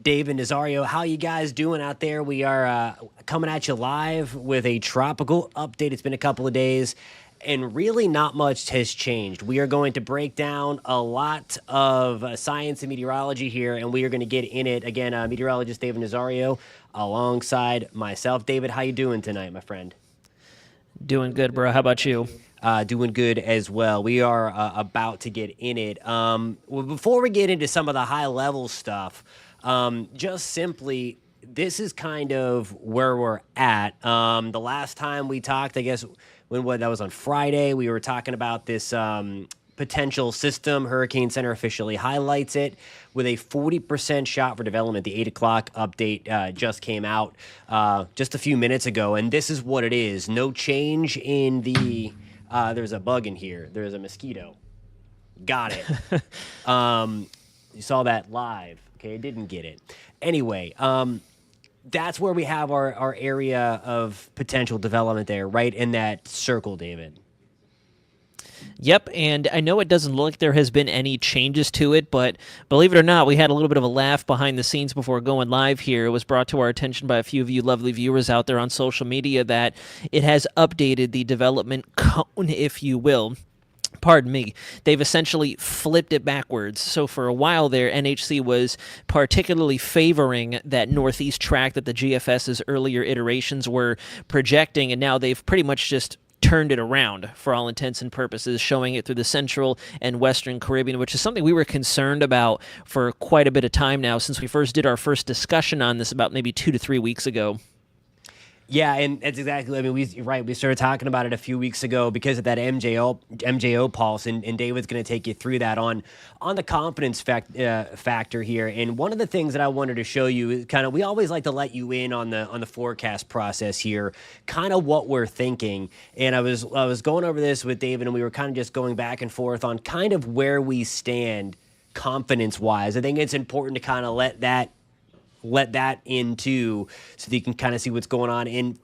David Nazario. How you guys doing out there? We are coming at you live with a tropical update. It's been a couple of days, and really not much has changed. We are going to break down a lot of science and meteorology here, and we are going to get in it. Again, meteorologist David Nazario alongside myself. David, how you doing tonight, my friend? Doing good, bro. How about you? Doing good as well. We are about to get in it. Well, before we get into some of the high level stuff, just simply, this is kind of where we're at. The last time we talked, I guess, that was on Friday, we were talking about this potential system. Hurricane Center officially highlights it with a 40% shot for development. The 8 o'clock update just came out just a few minutes ago, and this is what it is. No change in the. There's a bug in here. There's a mosquito. Got it. You saw that live. Okay, I didn't get it. Anyway, that's where we have our area of potential development there, right in that circle, David. Yep, and I know it doesn't look like there has been any changes to it, but believe it or not, we had a little bit of a laugh behind the scenes before going live here. It was brought to our attention by a few of you lovely viewers out there on social media that it has updated the development cone, if you will. Pardon me, they've essentially flipped it backwards. So for a while there, NHC was particularly favoring that northeast track that the GFS's earlier iterations were projecting, and now they've pretty much just turned it around for all intents and purposes, showing it through the central and western Caribbean, which is something we were concerned about for quite a bit of time now since we first did our first discussion on this about maybe 2 to 3 weeks ago. Yeah, and that's exactly. I mean, you're right. We started talking about it a few weeks ago because of that MJO pulse, and David's going to take you through that on the confidence factor here. And one of the things that I wanted to show you is kind of, we always like to let you in on the forecast process here, kind of what we're thinking. And I was going over this with David, and we were kind of just going back and forth on kind of where we stand confidence wise. I think it's important to kind of let that into so that you can kind of see what's going on. In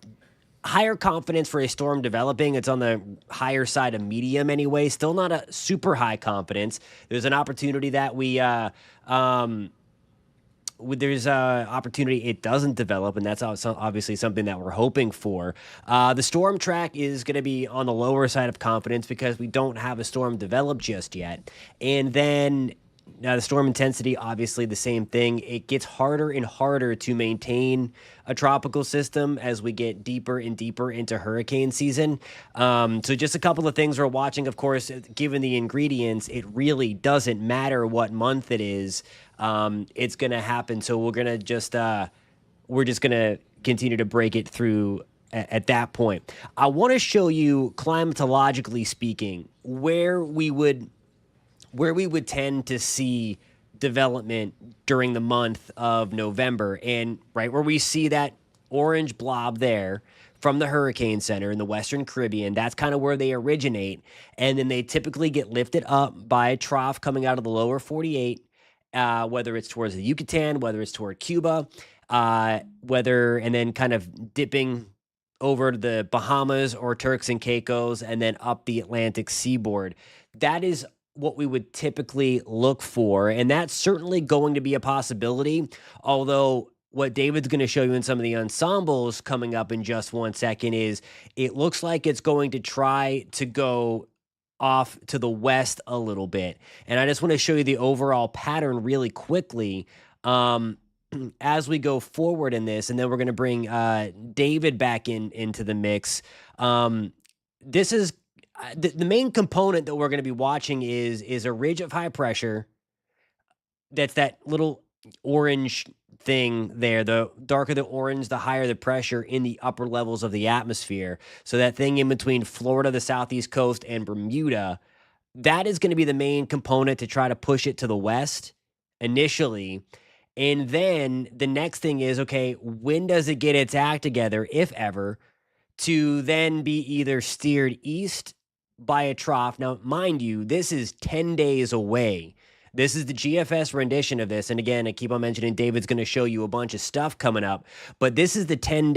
higher confidence for a storm developing, it's on the higher side of medium anyway. Still not a super high confidence. There's an opportunity that there's a opportunity it doesn't develop, and that's obviously something that we're hoping for. The storm track is going to be on the lower side of confidence because we don't have a storm developed just yet. And then now, the storm intensity, obviously the same thing. It gets harder and harder to maintain a tropical system as we get deeper and deeper into hurricane season. So just a couple of things we're watching. Of course, given the ingredients, it really doesn't matter what month it is. It's going to happen. So we're just going to continue to break it through at that point. I want to show you, climatologically speaking, where we would tend to see development during the month of November. And right where we see that orange blob there from the Hurricane Center in the Western Caribbean, that's kind of where they originate. And then they typically get lifted up by a trough coming out of the lower 48, whether it's towards the Yucatan, whether it's toward Cuba, and then kind of dipping over to the Bahamas or Turks and Caicos, and then up the Atlantic seaboard. That is what we would typically look for, and that's certainly going to be a possibility, although what David's going to show you in some of the ensembles coming up in just 1 second is it looks like it's going to try to go off to the west a little bit. And I just want to show you the overall pattern really quickly as we go forward in this, and then we're going to bring David back into the mix. This is the main component that we're going to be watching is a ridge of high pressure. That's that little orange thing there. The darker the orange, the higher the pressure in the upper levels of the atmosphere. So that thing in between Florida, the southeast coast, and Bermuda, that is going to be the main component to try to push it to the west initially. And then the next thing is, okay, when does it get its act together, if ever, to then be either steered east by a trough? Now, mind you, this is 10 days away. This is the GFS rendition of this. And again, I keep on mentioning David's going to show you a bunch of stuff coming up, but this is 10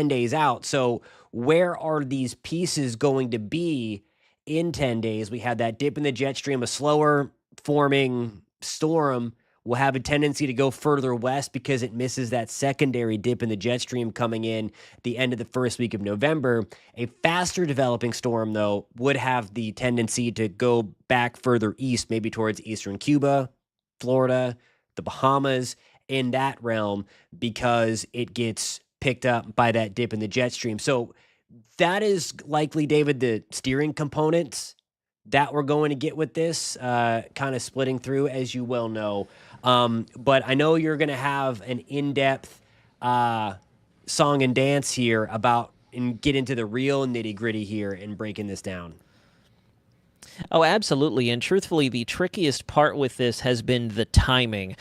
days out. So where are these pieces going to be in 10 days? We had that dip in the jet stream, a slower forming storm will have a tendency to go further west because it misses that secondary dip in the jet stream coming in at the end of the first week of November. A faster developing storm, though, would have the tendency to go back further east, maybe towards eastern Cuba, Florida, the Bahamas, in that realm, because it gets picked up by that dip in the jet stream. So that is likely, David, the steering components that we're going to get with this, kind of splitting through, as you well know. But I know you're going to have an in-depth song and dance here about and get into the real nitty-gritty here and breaking this down. Oh, absolutely. And truthfully, the trickiest part with this has been the timing.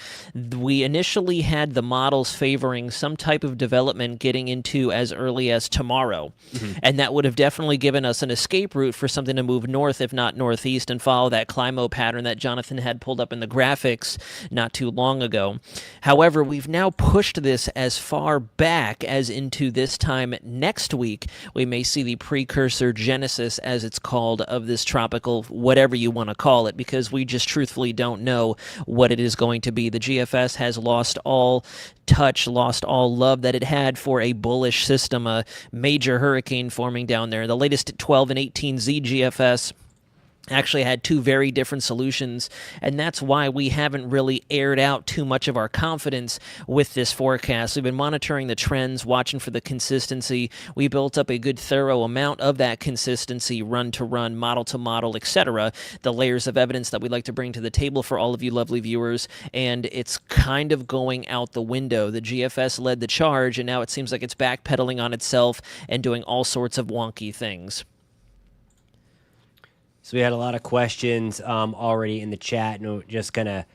We initially had the models favoring some type of development getting into as early as tomorrow. And that would have definitely given us an escape route for something to move north, if not northeast, and follow that Climo pattern that Jonathan had pulled up in the graphics not too long ago. However, we've now pushed this as far back as into this time next week. We may see the precursor genesis, as it's called, of this tropical, whatever you want to call it, because we just truthfully don't know what it is going to be. The GFS has lost all touch, lost all love that it had for a bullish system, a major hurricane forming down there. The latest 12 and 18Z GFS actually had two very different solutions, and that's why we haven't really aired out too much of our confidence with this forecast. We've been monitoring the trends, watching for the consistency. We built up a good thorough amount of that consistency, run to run, model to model, etc., the layers of evidence that we'd like to bring to the table for all of you lovely viewers, and it's kind of going out the window. The GFS led the charge, and now it seems like it's backpedaling on itself and doing all sorts of wonky things. So we had a lot of questions already in the chat, and we're just gonna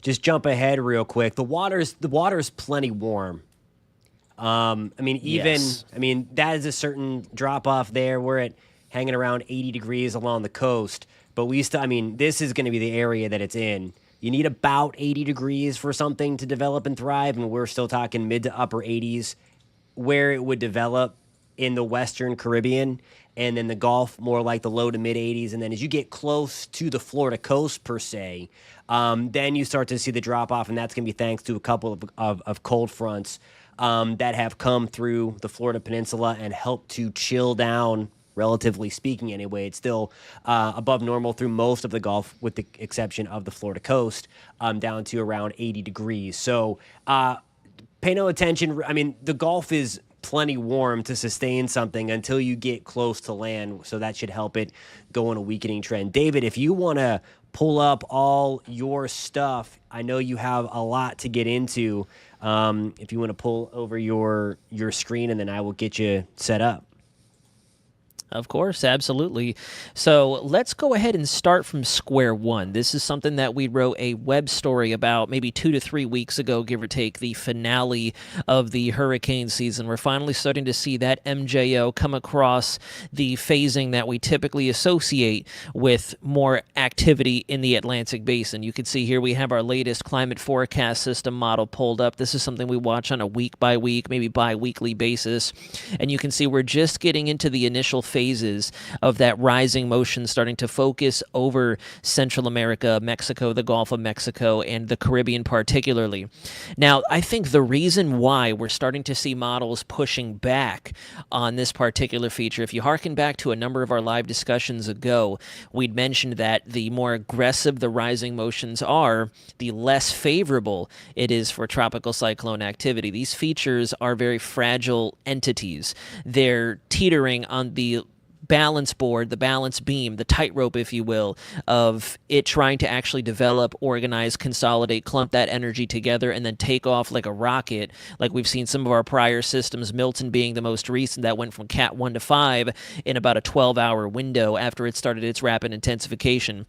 jump ahead real quick. The water's plenty warm. I mean, Yes. that is a certain drop off there. We're at hanging around 80 degrees along the coast, but this is going to be the area that it's in. You need about 80 degrees for something to develop and thrive, and we're still talking mid to upper 80s where it would develop in the Western Caribbean, and then the Gulf more like the low to mid 80s. And then as you get close to the Florida coast per se, then you start to see the drop off, and that's going to be thanks to a couple of cold fronts that have come through the Florida Peninsula and helped to chill down, relatively speaking anyway. It's still above normal through most of the Gulf, with the exception of the Florida coast, down to around 80 degrees. So pay no attention. I mean, the Gulf is plenty warm to sustain something until you get close to land, so that should help it go on a weakening trend. David, if you want to pull up all your stuff, I know you have a lot to get into. If you want to pull over your screen, and then I will get you set up. Of course, absolutely. So let's go ahead and start from square one. This is something that we wrote a web story about maybe 2 to 3 weeks ago, give or take, the finale of the hurricane season. We're finally starting to see that MJO come across the phasing that we typically associate with more activity in the Atlantic basin. You can see here we have our latest climate forecast system model pulled up. This is something we watch on a week-by-week, maybe bi-weekly basis. And you can see we're just getting into the initial phases of that rising motion starting to focus over Central America, Mexico, the Gulf of Mexico, and the Caribbean particularly. Now, I think the reason why we're starting to see models pushing back on this particular feature, if you hearken back to a number of our live discussions ago, we'd mentioned that the more aggressive the rising motions are, the less favorable it is for tropical cyclone activity. These features are very fragile entities. They're teetering on the balance board, the balance beam, the tightrope, if you will, of it trying to actually develop, organize, consolidate, clump that energy together, and then take off like a rocket, like we've seen some of our prior systems, Milton being the most recent, that went from Cat 1 to 5 in about a 12-hour window after it started its rapid intensification.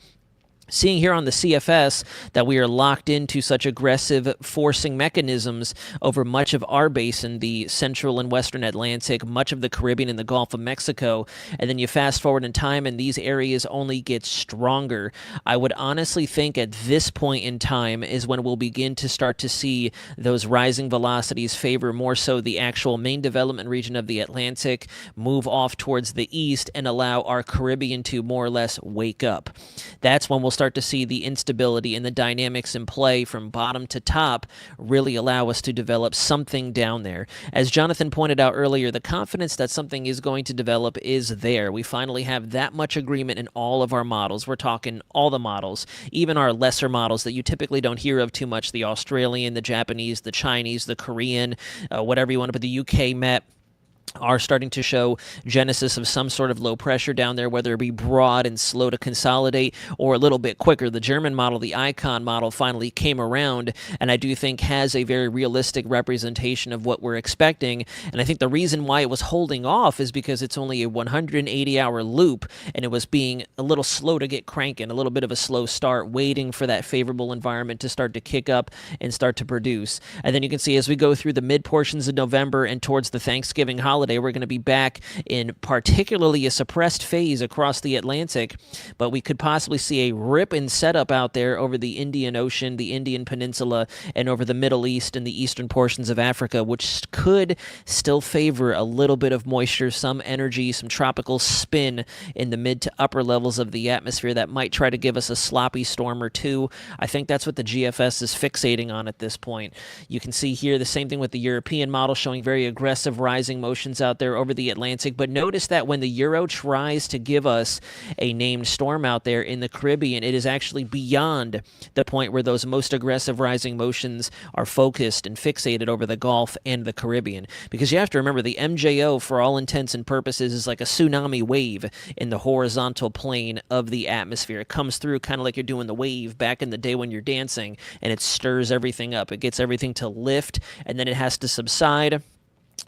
Seeing here on the CFS that we are locked into such aggressive forcing mechanisms over much of our basin, the central and western Atlantic, much of the Caribbean and the Gulf of Mexico, and then you fast forward in time and these areas only get stronger. I would honestly think at this point in time is when we'll begin to start to see those rising velocities favor more so the actual main development region of the Atlantic, move off towards the east, and allow our Caribbean to more or less wake up. That's when we'll start to see the instability and the dynamics in play from bottom to top really allow us to develop something down there. As Jonathan pointed out earlier, the confidence that something is going to develop is there. We finally have that much agreement in all of our models. We're talking all the models, even our lesser models that you typically don't hear of too much, the Australian, the Japanese, the Chinese, the Korean, whatever you want to put, the UK Met, are starting to show genesis of some sort of low pressure down there, whether it be broad and slow to consolidate or a little bit quicker. The German model, the Icon model, finally came around, and I do think has a very realistic representation of what we're expecting. And I think the reason why it was holding off is because it's only a 180-hour loop, and it was being a little slow to get cranking, a little bit of a slow start, waiting for that favorable environment to start to kick up and start to produce. And then you can see as we go through the mid portions of November and towards the Thanksgiving holiday, we're going to be back in particularly a suppressed phase across the Atlantic, but we could possibly see a rip in setup out there over the Indian Ocean, the Indian Peninsula, and over the Middle East and the eastern portions of Africa, which could still favor a little bit of moisture, some energy, some tropical spin in the mid to upper levels of the atmosphere that might try to give us a sloppy storm or two. I think that's what the GFS is fixating on at this point. You can see here the same thing with the European model, showing very aggressive rising motion out there over the Atlantic. But notice that when the Euro tries to give us a named storm out there in the Caribbean, it is actually beyond the point where those most aggressive rising motions are focused and fixated over the Gulf and the Caribbean. Because you have to remember, the MJO, for all intents and purposes, is like a tsunami wave in the horizontal plane of the atmosphere. It comes through kind of like you're doing the wave back in the day when you're dancing, and it stirs everything up. It gets everything to lift, and then it has to subside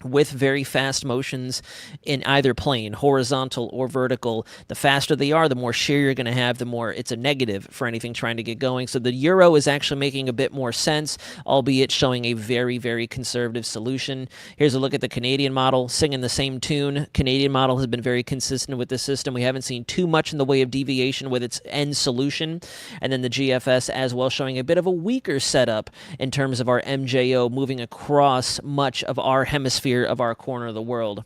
with very fast motions in either plane, horizontal or vertical. The faster they are, the more shear you're going to have, the more it's a negative for anything trying to get going. So the Euro is actually making a bit more sense, albeit showing a very, very conservative solution. Here's a look at the Canadian model, singing the same tune. Canadian model has been very consistent with the system. We haven't seen too much in the way of deviation with its end solution. And then the GFS as well, showing a bit of a weaker setup in terms of our MJO moving across much of our hemisphere of our corner of the world.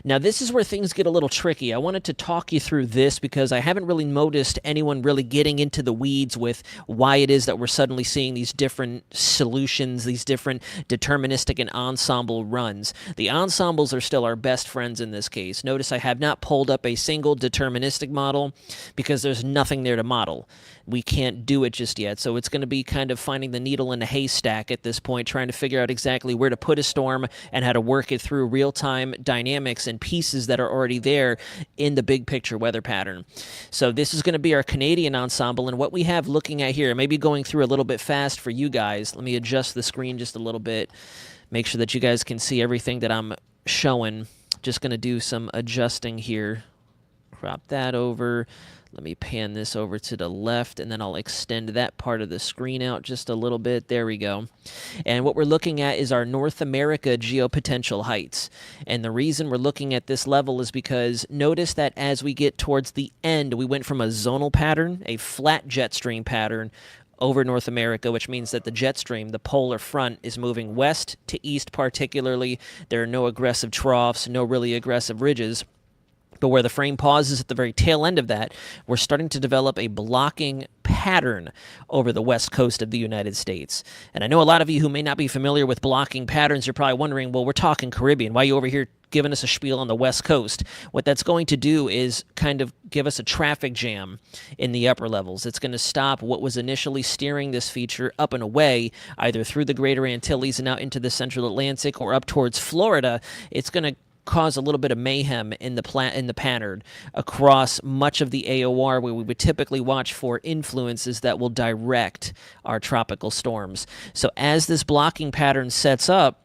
Now, this is where things get a little tricky. I wanted to talk you through this because I haven't really noticed anyone really getting into the weeds with why it is that we're suddenly seeing these different solutions, these different deterministic and ensemble runs. The ensembles are still our best friends in this case. Notice I have not pulled up a single deterministic model because there's nothing there to model. We can't do it just yet, so it's going to be kind of finding the needle in a haystack at this point, trying to figure out exactly where to put a storm and how to work it through real-time dynamics and pieces that are already there in the big picture weather pattern. So this is going to be our Canadian ensemble, and what we have looking at here, maybe going through a little bit fast for you guys. Let me adjust the screen just a little bit, make sure that you guys can see everything that I'm showing. Just going to do some adjusting here. Crop that over. Let me pan this over to the left, and then I'll extend that part of the screen out just a little bit. There we go. And what we're looking at is our North America geopotential heights. And the reason we're looking at this level is because notice that as we get towards the end, we went from a zonal pattern, a flat jet stream pattern, over North America, which means that the jet stream, the polar front, is moving west to east particularly. There are no aggressive troughs, no really aggressive ridges. But where the frame pauses at the very tail end of that, we're starting to develop a blocking pattern over the west coast of the United States. And I know a lot of you who may not be familiar with blocking patterns, you're probably wondering, well, we're talking Caribbean. Why are you over here giving us a spiel on the west coast? What that's going to do is kind of give us a traffic jam in the upper levels. It's going to stop what was initially steering this feature up and away, either through the greater Antilles and out into the central Atlantic or up towards Florida. It's going to cause a little bit of mayhem in the pattern across much of the AOR, where we would typically watch for influences that will direct our tropical storms. So as this blocking pattern sets up,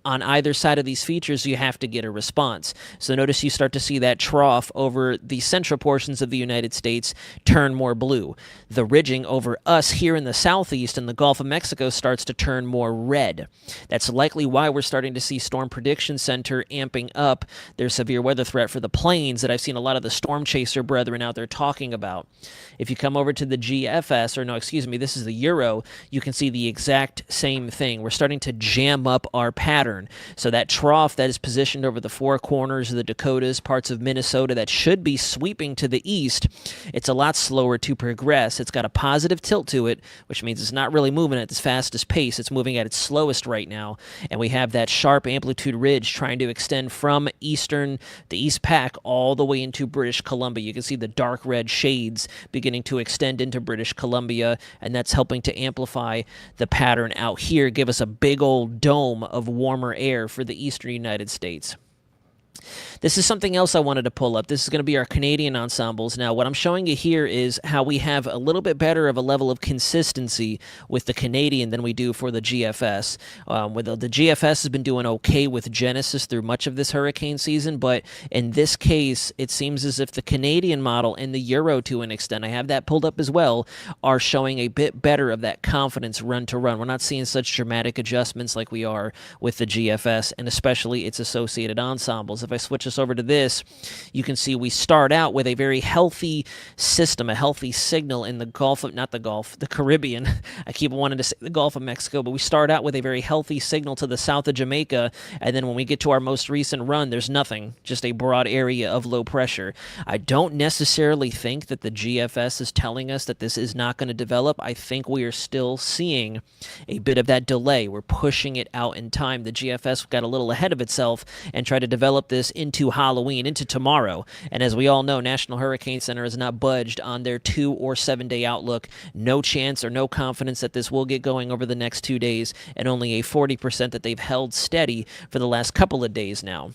on either side of these features, you have to get a response. So notice you start to see that trough over the central portions of the United States turn more blue. The ridging over us here in the southeast and the Gulf of Mexico starts to turn more red. That's likely why we're starting to see Storm Prediction Center amping up their severe weather threat for the plains that I've seen a lot of the storm chaser brethren out there talking about. If you come over to the GFS, or no, excuse me, this is the Euro, you can see the exact same thing. We're starting to jam up our pattern pattern. So that trough that is positioned over the four corners of the Dakotas, parts of Minnesota, that should be sweeping to the east, it's a lot slower to progress. It's got a positive tilt to it, which means it's not really moving at its fastest pace. It's moving at its slowest right now. And we have that sharp amplitude ridge trying to extend from the East Pac, all the way into British Columbia. You can see the dark red shades beginning to extend into British Columbia, and that's helping to amplify the pattern out here, give us a big old dome of warmer air for the eastern United States. This is something else I wanted to pull up. This is going to be our Canadian ensembles. Now, what I'm showing you here is how we have a little bit better of a level of consistency with the Canadian than we do for the GFS. The GFS has been doing okay with Genesis through much of this hurricane season, but in this case, it seems as if the Canadian model and the Euro, to an extent, I have that pulled up as well, are showing a bit better of that confidence run to run. We're not seeing such dramatic adjustments like we are with the GFS, and especially its associated ensembles. If I switch us over to this, you can see we start out with a very healthy system, a healthy signal in the the Caribbean. I keep wanting to say the Gulf of Mexico, but we start out with a very healthy signal to the south of Jamaica, and then when we get to our most recent run, there's nothing, just a broad area of low pressure. I don't necessarily think that the GFS is telling us that this is not going to develop. I think we are still seeing a bit of that delay. We're pushing it out in time. The GFS got a little ahead of itself and tried to develop this into Halloween, into tomorrow. And as we all know, National Hurricane Center has not budged on their 2 or 7 day outlook. No chance or no confidence that this will get going over the next 2 days, and only a 40% that they've held steady for the last couple of days now.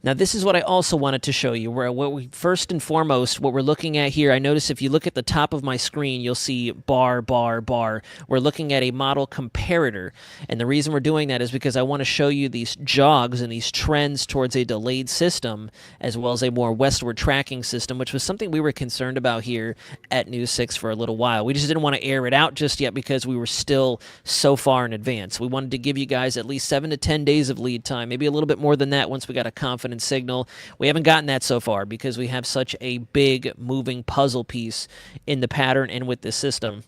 Now, this is what I also wanted to show you. First and foremost, what we're looking at here, I notice if you look at the top of my screen, you'll see bar, bar, bar. We're looking at a model comparator. And the reason we're doing that is because I want to show you these jogs and these trends towards a delayed system, as well as a more westward tracking system, which was something we were concerned about here at News 6 for a little while. We just didn't want to air it out just yet because we were still so far in advance. We wanted to give you guys at least 7 to 10 days of lead time, maybe a little bit more than that once we got a confidence signal. We haven't gotten that so far because we have such a big moving puzzle piece in the pattern and with this system.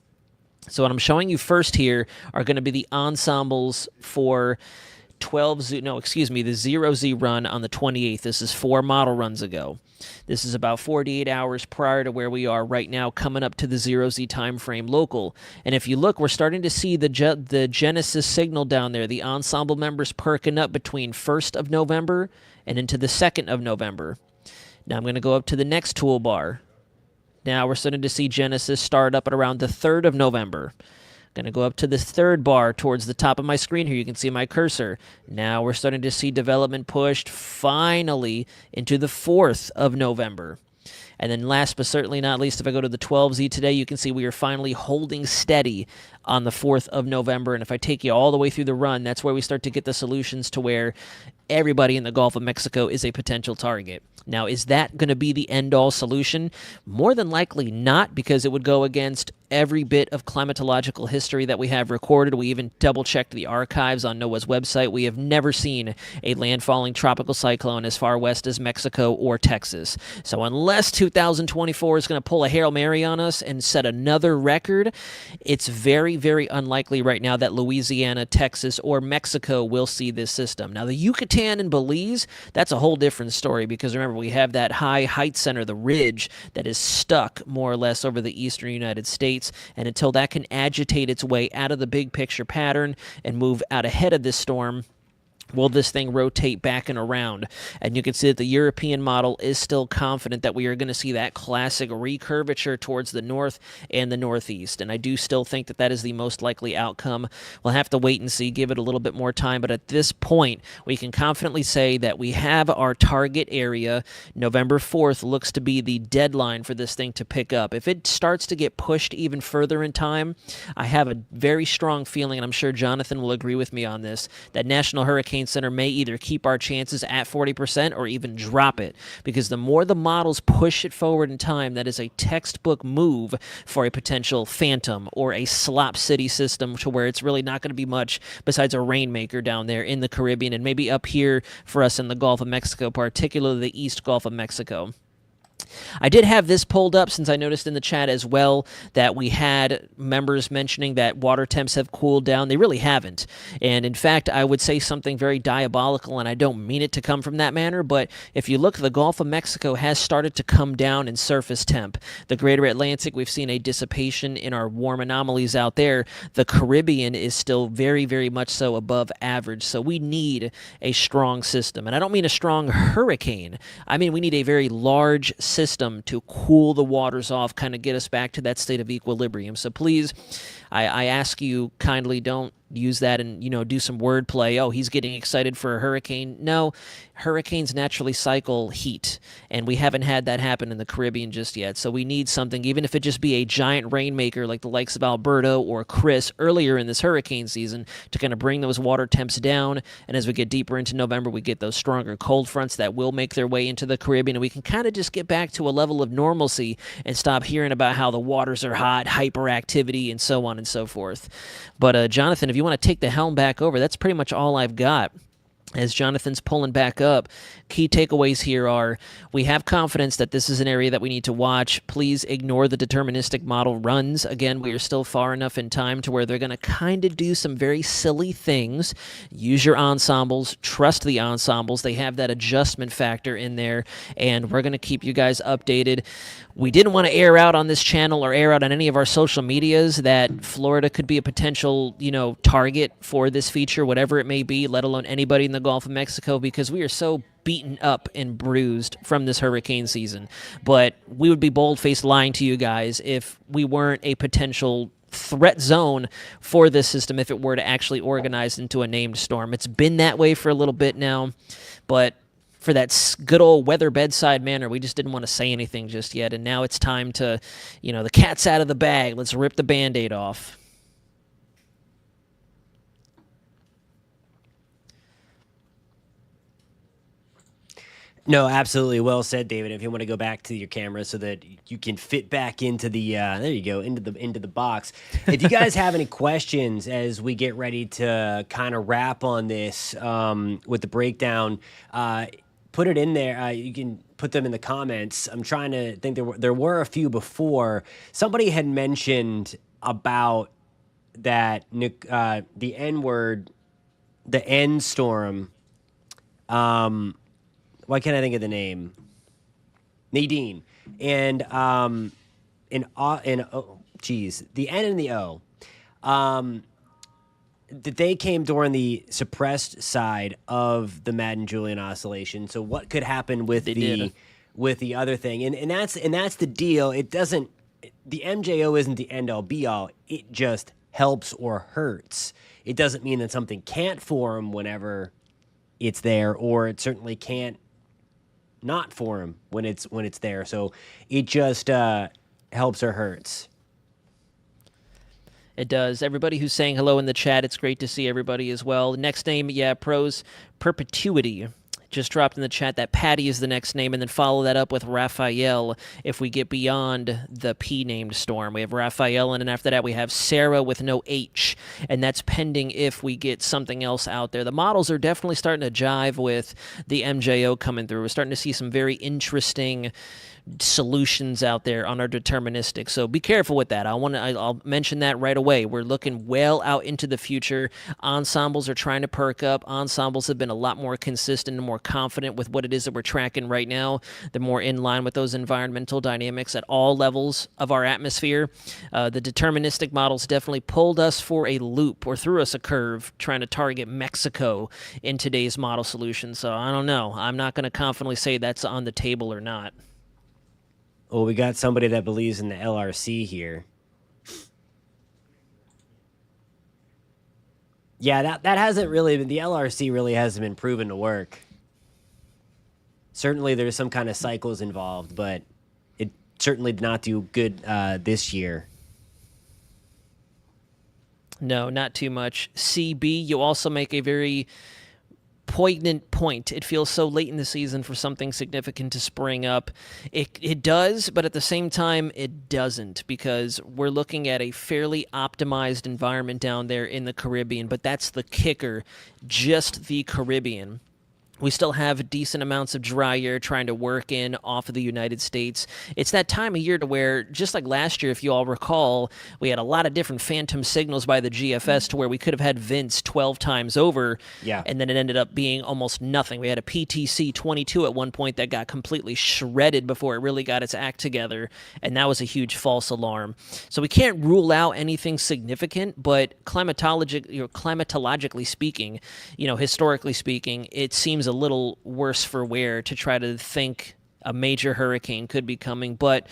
So what I'm showing you first here are going to be the ensembles for the 0Z run on the 28th. This is 4 model runs ago. This is about 48 hours prior to where we are right now, coming up to the 0Z time frame local. And if you look, we're starting to see the Genesis signal down there, the ensemble members perking up between 1st of November and into the 2nd of November. Now I'm going to go up to the next toolbar. Now we're starting to see Genesis start up at around the 3rd of November. Going to go up to the 3rd bar towards the top of my screen here. You can see my cursor. Now we're starting to see development pushed finally into the 4th of November. And then last but certainly not least, if I go to the 12Z today, you can see we are finally holding steady on the 4th of November. And if I take you all the way through the run, that's where we start to get the solutions to where everybody in the Gulf of Mexico is a potential target. Now, is that going to be the end-all solution? More than likely not, because it would go against every bit of climatological history that we have recorded. We even double-checked the archives on NOAA's website. We have never seen a landfalling tropical cyclone as far west as Mexico or Texas. So unless 2024 is going to pull a Hail Mary on us and set another record, it's very, very unlikely right now that Louisiana, Texas, or Mexico will see this system. Now, the Yucatan and Belize, that's a whole different story, because remember, we have that high height center, the ridge, that is stuck more or less over the eastern United States, and until that can agitate its way out of the big picture pattern and move out ahead of this storm, will this thing rotate back and around? And you can see that the European model is still confident that we are going to see that classic recurvature towards the north and the northeast. And I do still think that that is the most likely outcome. We'll have to wait and see, give it a little bit more time. But at this point, we can confidently say that we have our target area. November 4th looks to be the deadline for this thing to pick up. If it starts to get pushed even further in time, I have a very strong feeling, and I'm sure Jonathan will agree with me on this, that National Hurricane Center may either keep our chances at 40% or even drop it, because the more the models push it forward in time, that is a textbook move for a potential phantom or a slop city system, to where it's really not going to be much besides a rainmaker down there in the Caribbean and maybe up here for us in the Gulf of Mexico, particularly the East Gulf of Mexico. I did have this pulled up since I noticed in the chat as well that we had members mentioning that water temps have cooled down. They really haven't. And in fact, I would say something very diabolical, and I don't mean it to come from that manner, but if you look, the Gulf of Mexico has started to come down in surface temp. The greater Atlantic, we've seen a dissipation in our warm anomalies out there. The Caribbean is still very, very much so above average. So we need a strong system. And I don't mean a strong hurricane. I mean, we need a very large system to cool the waters off, kind of get us back to that state of equilibrium. So please, I ask you kindly, don't use that and, do some wordplay. Oh, he's getting excited for a hurricane. No, hurricanes naturally cycle heat, and we haven't had that happen in the Caribbean just yet. So we need something, even if it just be a giant rainmaker like the likes of Alberto or Chris earlier in this hurricane season, to kind of bring those water temps down. And as we get deeper into November, we get those stronger cold fronts that will make their way into the Caribbean, and we can kind of just get back to a level of normalcy and stop hearing about how the waters are hot, hyperactivity, and so on and so forth. But Jonathan, if you want to take the helm back over, that's pretty much all I've got. As Jonathan's pulling back up, key takeaways here are: we have confidence that this is an area that we need to watch. Please ignore the deterministic model runs. Again, we are still far enough in time to where they're going to kind of do some very silly things. Use your ensembles. Trust the ensembles. They have that adjustment factor in there, and we're going to keep you guys updated. We didn't want to air out on this channel or air out on any of our social medias that Florida could be a potential, target for this feature, whatever it may be, let alone anybody in the Gulf of Mexico, because we are so beaten up and bruised from this hurricane season. But we would be bold-faced lying to you guys if we weren't a potential threat zone for this system if it were to actually organize into a named storm. It's been that way for a little bit now, but for that good old weather bedside manner, we just didn't want to say anything just yet. And now it's time to, the cat's out of the bag. Let's rip the Band-Aid off. No, absolutely. Well said, David. If you want to go back to your camera so that you can fit back into the there you go, into the box. If you guys have any questions as we get ready to kind of wrap on this with the breakdown, put it in there. You can put them in the comments. I'm trying to think. There were a few before. Somebody had mentioned about that the N word, the N storm. Why can't I think of the name? Nadine. And the N and the O. That they came during the suppressed side of the Madden-Julian oscillation. So what could happen with the other thing? And that's the deal. It doesn't. The MJO isn't the end all be all. It just helps or hurts. It doesn't mean that something can't form whenever it's there, or it certainly can't not form when it's there. So it just helps or hurts. It does. Everybody who's saying hello in the chat, it's great to see everybody as well. Next name, Pros Perpetuity just dropped in the chat that Patty is the next name, and then follow that up with Raphael if we get beyond the P-named storm. We have Raphael, and then after that we have Sarah with no H, and that's pending if we get something else out there. The models are definitely starting to jive with the MJO coming through. We're starting to see some very interesting solutions out there on our deterministic. So be careful with that. I'll mention that right away. We're looking well out into the future. Ensembles are trying to perk up. Ensembles have been a lot more consistent and more confident with what it is that we're tracking right now. They're more in line with those environmental dynamics at all levels of our atmosphere. The deterministic models definitely pulled us for a loop or threw us a curve trying to target Mexico in today's model solution. So I don't know. I'm not going to confidently say that's on the table or not. Well, we got somebody that believes in the LRC here. Yeah, that hasn't really been, the LRC really hasn't been proven to work. Certainly there's some kind of cycles involved, but it certainly did not do good this year. No, not too much. CB, you also make a very poignant point. It feels so late in the season for something significant to spring up. It does, but at the same time, it doesn't, because we're looking at a fairly optimized environment down there in the Caribbean, but that's the kicker, just the Caribbean. We still have decent amounts of dry air trying to work in off of the United States. It's that time of year to where, just like last year, if you all recall, we had a lot of different phantom signals by the GFS to where we could have had Vince 12 times over, Yeah. and then it ended up being almost nothing. We had a PTC 22 at one point that got completely shredded before it really got its act together, and that was a huge false alarm. So we can't rule out anything significant, but climatologically speaking, historically speaking, it seems a little worse for wear to try to think a major hurricane could be coming, but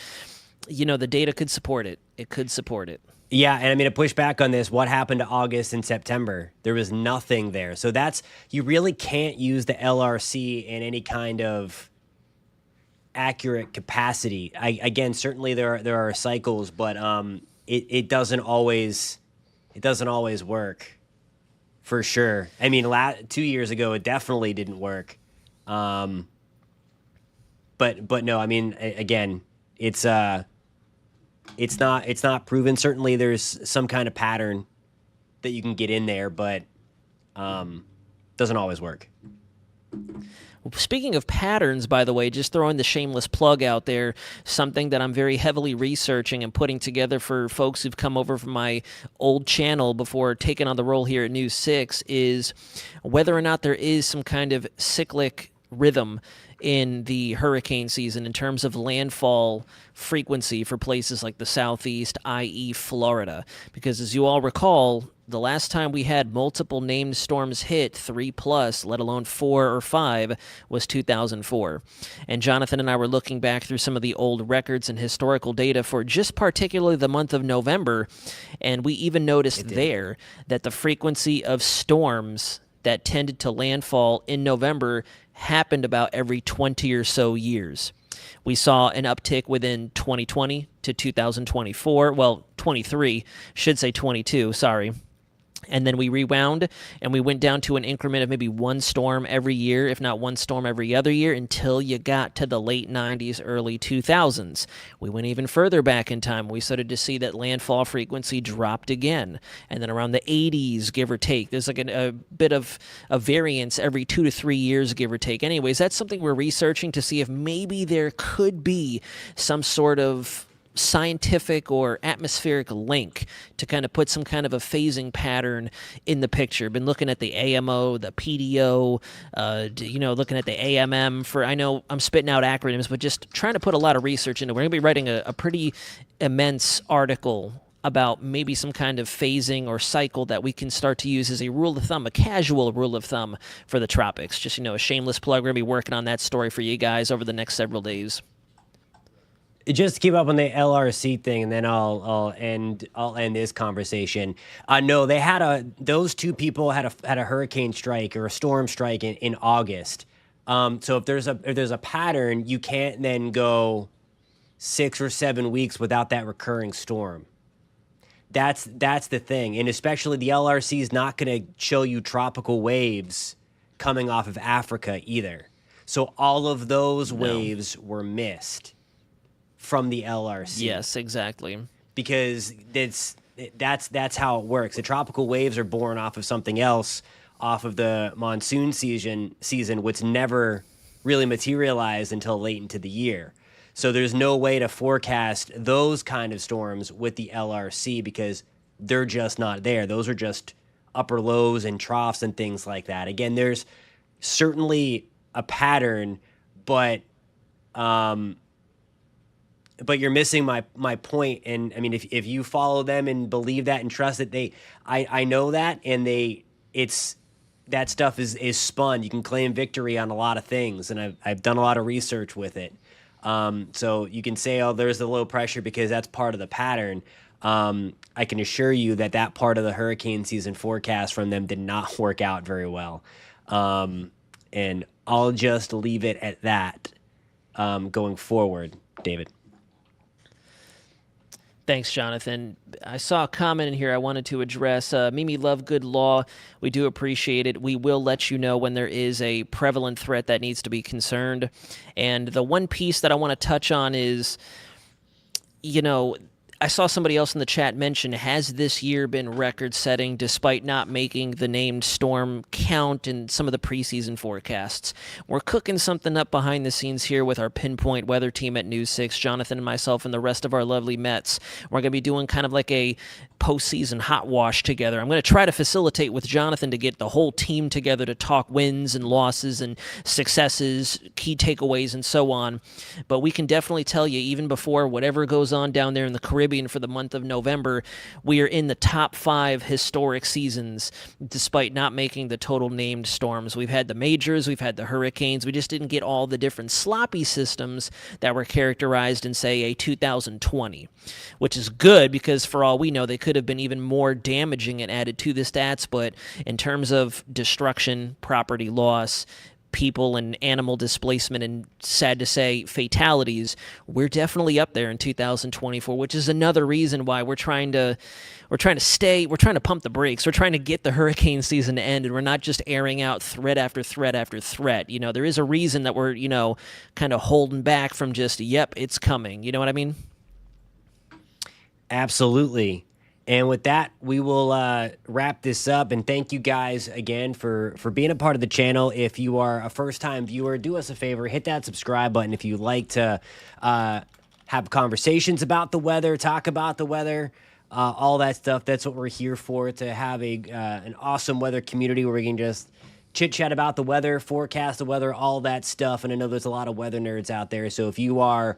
the data could support it. It could support it. Yeah, and I mean, to push back on this, what happened to August and September? There was nothing there. So you really can't use the LRC in any kind of accurate capacity. Again, certainly there are cycles, but it doesn't always work. For sure. I mean, 2 years ago, it definitely didn't work. But no, I mean, again, it's not proven. Certainly, there's some kind of pattern that you can get in there, but doesn't always work. Speaking of patterns, by the way, just throwing the shameless plug out there, something that I'm very heavily researching and putting together for folks who've come over from my old channel before taking on the role here at News 6 is whether or not there is some kind of cyclic rhythm in the hurricane season in terms of landfall frequency for places like the Southeast, i.e. Florida. Because as you all recall, the last time we had multiple named storms hit 3+, let alone 4 or 5, was 2004. And Jonathan and I were looking back through some of the old records and historical data for just particularly the month of November, and we even noticed there that the frequency of storms that tended to landfall in November happened about every 20 or so years. We saw an uptick within 2020 to 2024. Well, 23, should say 22, sorry. And then we rewound, and we went down to an increment of maybe one storm every year, if not one storm every other year, until you got to the late 90s, early 2000s. We went even further back in time. We started to see that landfall frequency dropped again. And then around the 80s, give or take, there's like a bit of a variance every 2 to 3 years, give or take. Anyways, that's something we're researching to see if maybe there could be some sort of scientific or atmospheric link to kind of put some kind of a phasing pattern in the picture. Been looking at the AMO, the PDO, looking at the AMM for, I know I'm spitting out acronyms, but just trying to put a lot of research into it. We're going to be writing a pretty immense article about maybe some kind of phasing or cycle that we can start to use as a rule of thumb, a casual rule of thumb for the tropics. Just, a shameless plug. We're going to be working on that story for you guys over the next several days. Just to keep up on the LRC thing, and then I'll end this conversation. No, those two people had a hurricane strike or a storm strike in August. So if there's a pattern, you can't then go 6 or 7 weeks without that recurring storm. That's the thing, and especially the LRC is not going to show you tropical waves coming off of Africa either. So all of those waves were missed from the LRC. Yes, exactly. Because that's how it works. The tropical waves are born off of something else, off of the monsoon season, which never really materialized until late into the year. So there's no way to forecast those kind of storms with the LRC because they're just not there. Those are just upper lows and troughs and things like that. Again, there's certainly a pattern, but you're missing my point. And I mean, if you follow them and believe that and trust that I know that, and that stuff is spun. You can claim victory on a lot of things, and I've done a lot of research with it. So you can say, oh, there's the low pressure because that's part of the pattern. I can assure you that part of the hurricane season forecast from them did not work out very well. And I'll just leave it at that going forward, David. Thanks, Jonathan. I saw a comment in here I wanted to address. Mimi Love Good Law, we do appreciate it. We will let you know when there is a prevalent threat that needs to be concerned. And the one piece that I want to touch on is, I saw somebody else in the chat mention, has this year been record-setting despite not making the named storm count in some of the preseason forecasts? We're cooking something up behind the scenes here with our pinpoint weather team at News 6, Jonathan and myself and the rest of our lovely Mets. We're going to be doing kind of like a postseason hot wash together. I'm going to try to facilitate with Jonathan to get the whole team together to talk wins and losses and successes, key takeaways, and so on. But we can definitely tell you, even before whatever goes on down there in the Caribbean for the month of November, we are in the top 5 historic seasons despite not making the total named storms. We've had the majors, we've had the hurricanes. We just didn't get all the different sloppy systems that were characterized in, say, a 2020, which is good because for all we know, they could have been even more damaging and added to the stats. But in terms of destruction, property loss, people and animal displacement, and sad to say, fatalities, we're definitely up there in 2024, which is another reason why we're trying to pump the brakes. We're trying to get the hurricane season to end, and we're not just airing out threat after threat after threat. You know, there is a reason that we're, kind of holding back from just, yep, it's coming. You know what I mean? Absolutely. And with that, we will wrap this up. And thank you guys again for being a part of the channel. If you are a first-time viewer, do us a favor, hit that subscribe button if you like to have conversations about the weather, talk about the weather, all that stuff. That's what we're here for, to have an awesome weather community where we can just chit-chat about the weather, forecast the weather, all that stuff. And I know there's a lot of weather nerds out there. So if you are...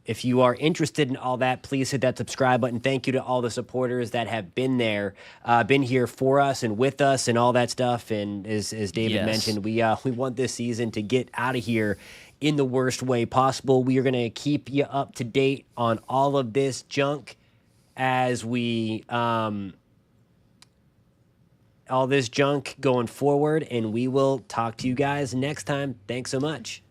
if you are interested in all that, please hit that subscribe button. Thank you to all the supporters that have been there, been here for us and with us and all that stuff. And as David mentioned, we want this season to get out of here in the worst way possible. We are going to keep you up to date on all of this junk as we all this junk going forward. And we will talk to you guys next time. Thanks so much.